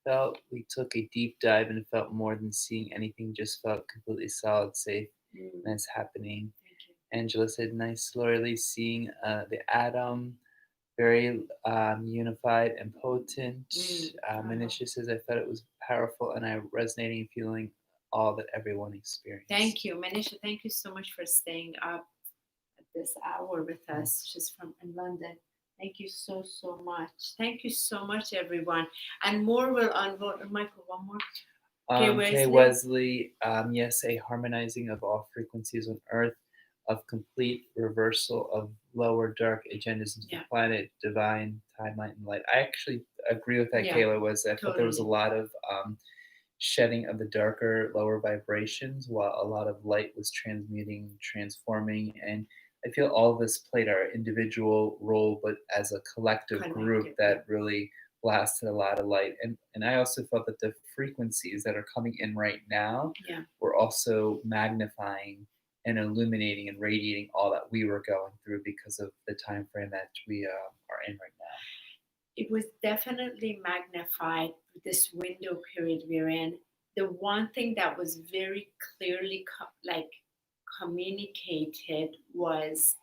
felt we took a deep dive and felt more than seeing anything, just felt completely solid, safe, and it's happening. Angela said, nice, Laura Lee, seeing the atom, very unified and potent. Manisha says, I felt it was powerful and I resonating and feeling all that everyone experienced. Thank you, Manisha. Thank you so much for staying up at this hour with us. She's from in London. Thank you so much. Thank you so much, everyone. And more will unfold. Michael, one more. Okay, Wesley, yes, a harmonizing of all frequencies on Earth, of complete reversal of lower dark agendas into the planet, divine, time, light, and light. I actually agree with that, Kayla. I thought there was a lot of shedding of the darker, lower vibrations, while a lot of light was transmuting, transforming, and I feel all of this played our individual role, but as a collective group that really blasted a lot of light. And I also felt that the frequencies that are coming in right now were also magnifying and illuminating and radiating all that we were going through because of the time frame that we are in right now. It was definitely magnified this window period we're in. The one thing that was very clearly communicated was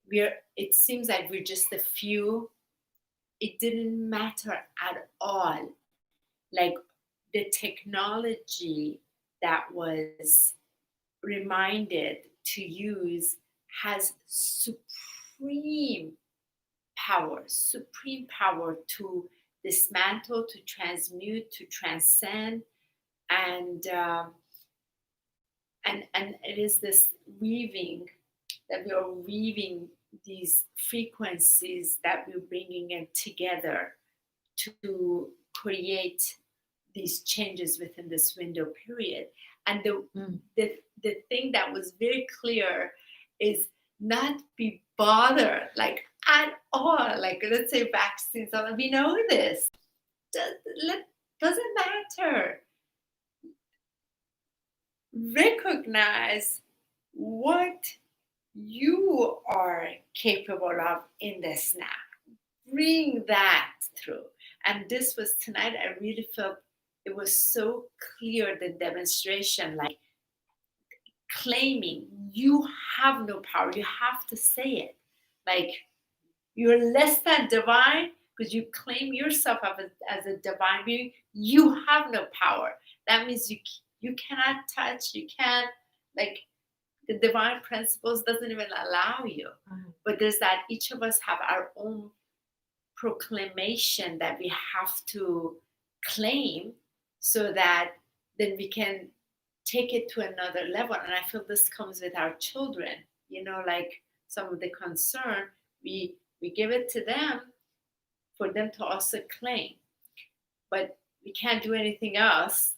it seems like we're just a few. It didn't matter at all. Like the technology that was reminded to use has supreme power to dismantle, to transmute, to transcend, and it is this weaving that we are weaving these frequencies that we're bringing in together to create these changes within this window period. And the thing that was very clear is not be bothered at all. Like, let's say vaccines, we know this. Doesn't matter. Recognize what you are capable of in this now. Bring that through. And this was tonight, I really felt it was so clear, the demonstration, like claiming you have no power. You have to say it. Like you're less than divine because you claim yourself as a divine being. You have no power. That means you cannot touch, you can't, like, the divine principles doesn't even allow you. But there's that each of us have our own proclamation that we have to claim so that then we can take it to another level. And I feel this comes with our children, like some of the concern, we give it to them for them to also claim. But we can't do anything else.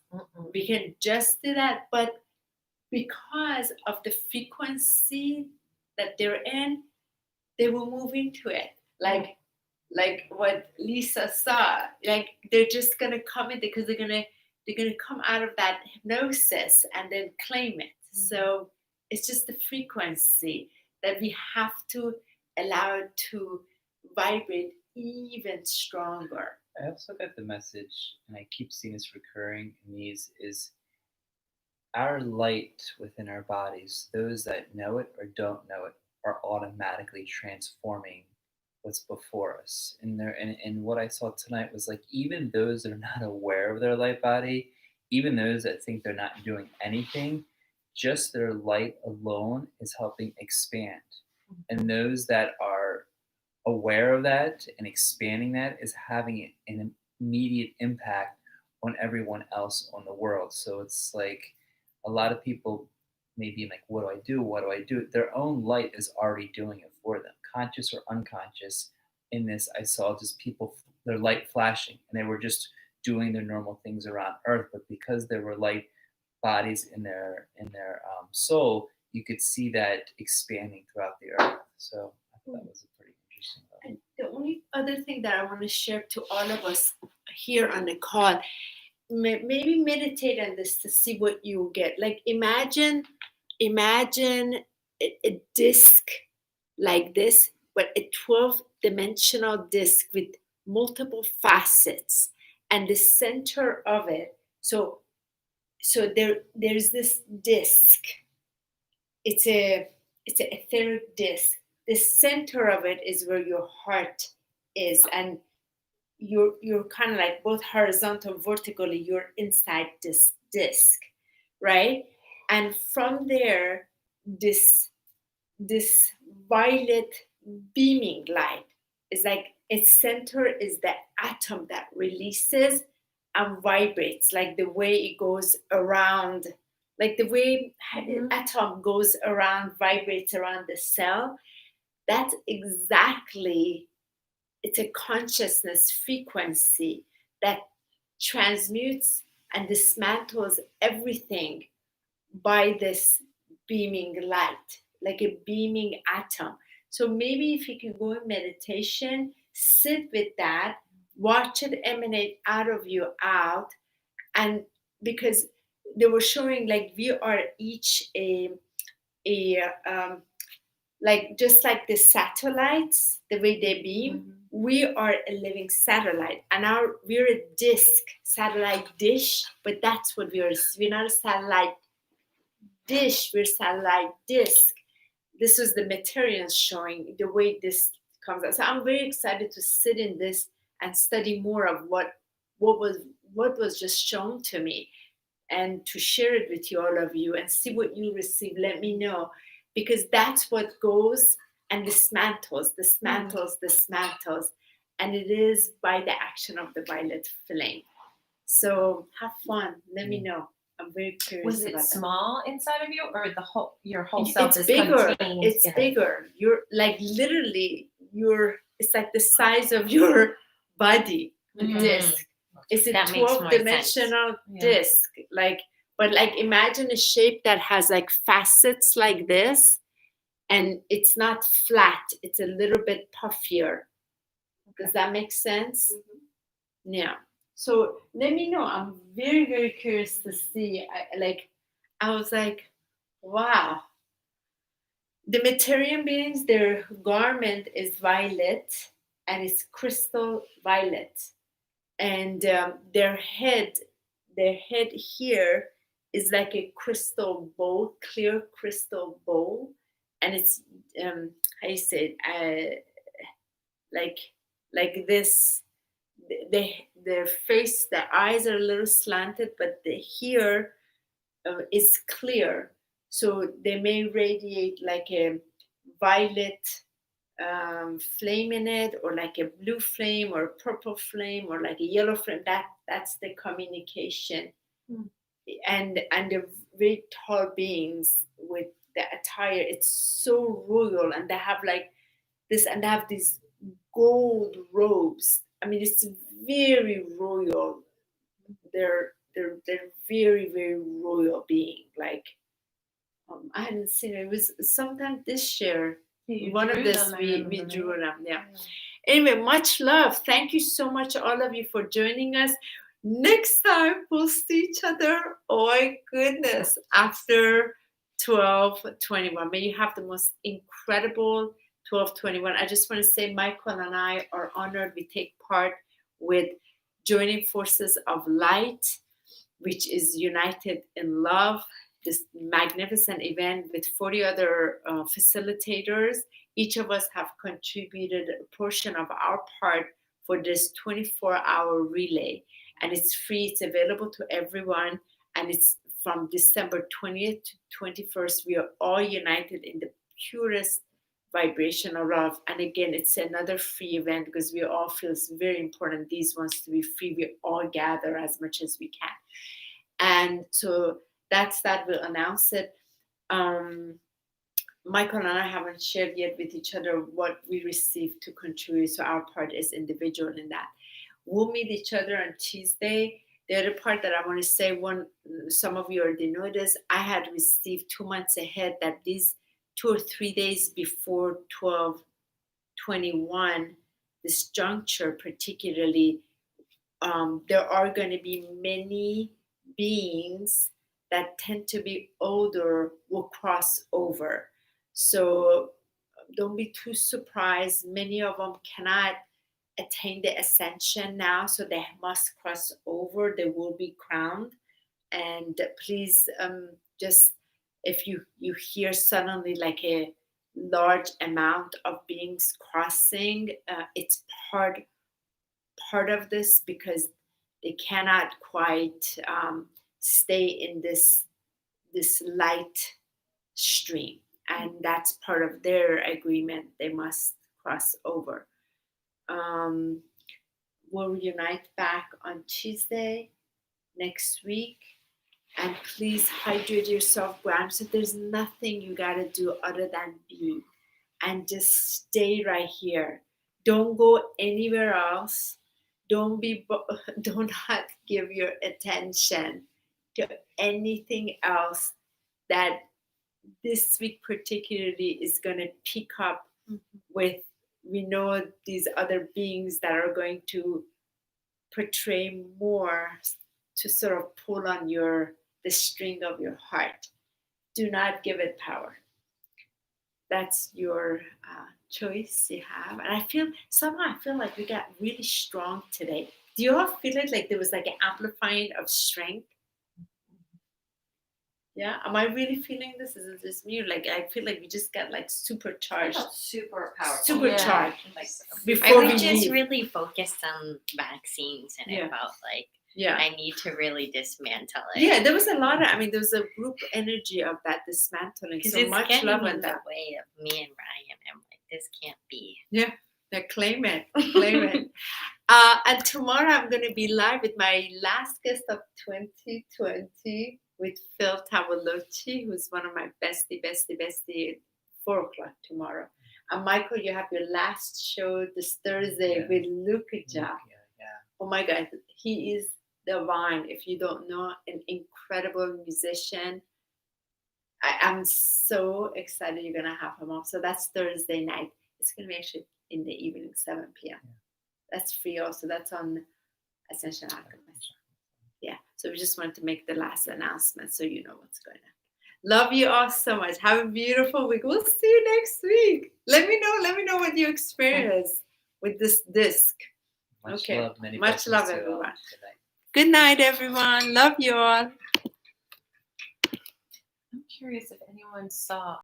We can just do that. But because of the frequency that they're in, they will move into it. Like what Lisa saw, like they're just gonna come in because they're gonna come out of that hypnosis and then claim it. So it's just the frequency that we have to allow it to vibrate even stronger. I also got the message, and I keep seeing this recurring in these, is our light within our bodies, those that know it or don't know it, are automatically transforming what's before us. And what I saw tonight was like, even those that are not aware of their light body, even those that think they're not doing anything, just their light alone is helping expand. And those that are aware of that and expanding that is having an immediate impact on everyone else on the world. So it's like a lot of people may be like, what do I do? Their own light is already doing it for them, conscious or unconscious. In this, I saw just people, their light flashing, and they were just doing their normal things around Earth. But because there were light bodies in their soul, you could see that expanding throughout the Earth. So I thought that was a pretty interesting level. And the only other thing that I want to share to all of us here on the call, maybe meditate on this to see what you get. Like imagine a disc like this, but a 12-dimensional disc with multiple facets, and the center of it. So there's this disc. It's an etheric disc. The center of it is where your heart is, and you're kind of like both horizontal, vertically, you're inside this disc, right? And from there, this violet beaming light is like its center is the atom that releases and vibrates, like the way it goes around, like the way atom goes around, vibrates around the cell. That's exactly, it's a consciousness frequency that transmutes and dismantles everything by this beaming light, like a beaming atom. So maybe if you can go in meditation, sit with that, watch it emanate out of you out. And because they were showing like we are each a like just like the satellites, the way they beam, we are a living satellite, and we're a disk, satellite dish, but that's what we are. We're not a satellite dish, we're satellite disk. This was the materials showing the way this comes out. So I'm very excited to sit in this and study more of what was just shown to me, and to share it with you, all of you, and see what you receive. Let me know, because that's what goes and dismantles, and it is by the action of the violet flame. So have fun. Let me know. I'm very curious. Was it about small inside of you, or your whole self it's is bigger. contained It's in bigger. It? You're like literally it's like the size of your body, the disc. It's a That makes more 12-dimensional disc. Like, but like imagine a shape that has like facets like this, and it's not flat. It's a little bit puffier. Does that make sense? Yeah. So let me know. I'm very, very curious to see. I was like, wow. The Materian beings, their garment is violet, and it's crystal violet. And their head here is like a crystal bowl, clear crystal bowl. And it's, how you say it, like this. Their face, their eyes are a little slanted, but the here is clear. So they may radiate like a violet flame in it, or like a blue flame, or a purple flame, or like a yellow flame. That's the communication. And the very tall beings with the attire, it's so royal, and they have like this, and they have these gold robes. I mean, it's very royal. They're very, very royal being. Like, I hadn't seen it. It was sometime this year. One of this we drew them. Yeah. Anyway, much love. Thank you so much, all of you, for joining us. Next time we'll see each other. Oh my goodness! After 12/21, may you have the most incredible 12/21. I just want to say, Michael and I are honored. We take part with Joining Forces of Light, which is united in love. This magnificent event with 40 other facilitators. Each of us have contributed a portion of our part for this 24-hour relay, and it's free. It's available to everyone, and it's from December 20th to 21st. We are all united in the purest vibration of love. And again, it's another free event because we all feel it's very important, these ones, to be free. We all gather as much as we can. And so that's that. We'll announce it. Michael and I haven't shared yet with each other what we received to contribute, so our part is individual in that. We'll meet each other on Tuesday. The other part that I want to say, some of you already know this, I had received 2 months ahead that these 2 or 3 days before 12/21, this juncture particularly, there are going to be many beings that tend to be older will cross over. So don't be too surprised. Many of them cannot attain the ascension now, so they must cross over. They will be crowned. And please, just if you hear suddenly like a large amount of beings crossing, it's part of this, because they cannot quite stay in this light stream, and that's part of their agreement. They must cross over. We'll reunite back on Tuesday next week. And please hydrate yourself, Graham. So there's nothing you got to do other than be. And just stay right here. Don't go anywhere else. Do not give your attention to anything else that this week particularly is going to pick up with. We know these other beings that are going to portray more to sort of pull on the string of your heart. Do not give it power. That's your choice you have. And I feel like we got really strong today. Do you all feel it like there was like an amplifying of strength? Yeah, am I really feeling this? Is it just me? Like I feel like we just got like supercharged. Super powerful. Supercharged. Yeah. Like I before we was just leave. really focused on vaccines, and I felt like I need to really dismantle it. Yeah, there was a lot of. I mean, there was a group energy of that dismantling. Because So it's much getting love in on that. the way of me and Ryan. I'm like, this can't be. Yeah, claim it, claim it. And tomorrow I'm going to be live with my last guest of 2020 with Phil Tavalochi, who's one of my bestie, 4 o'clock tomorrow. And Michael, you have your last show this Thursday with Lukaja. Yeah. Oh my God, he is divine. If you don't know, an incredible musician. I'm so excited you're going to have him on. So that's Thursday night. It's going to be actually in the evening, 7 p.m. Yeah. That's free also. That's on Ascension Alchemists. Yeah. So we just wanted to make the last announcement so you know what's going on. Love you all so much. Have a beautiful week. We'll see you next week. Let me know what you experience with this disc. Much Okay. love. Many Much blessings love, to all. everyone. Good night. Good night, everyone. Love you all. I'm curious if anyone saw